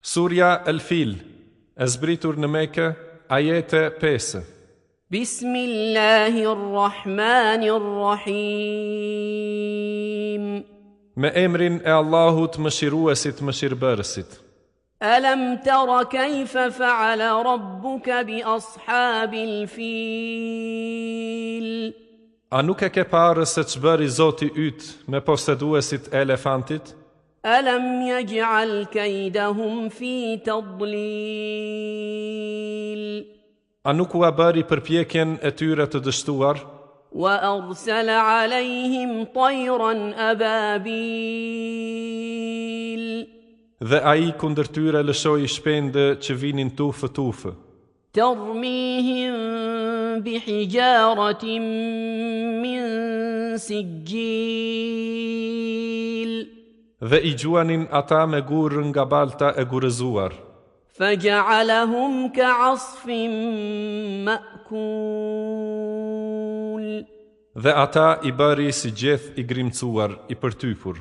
Surja El Fil, e zbritur në Mekë, ajete 5. Bismillahirrahmanirrahim. Me emrin e Allahut mëshiruesit mëshirbërësit. Alam tara kayfa fa'ala rabbuka bi ashabil fil. A nuk e ke parë se ç'bëri Zoti yt me poseduesit e elefantit? Alam yaj'al kaydahum fi tadlil. A nuk u bëri përpjekjen e tyre të dështuar? Wa arsala alayhim tayran ababil. Dhe ai kundër tyre lëshoi shpendë që vinin tufë. Tarmihim bihijaratin min sijil. Dhe i gjuanin ata me gurë nga balta e gurëzuar. Faja'alahum ka'asfin ma'kul. Dhe ata i bëri si gjeth i grimcuar, i përtypur.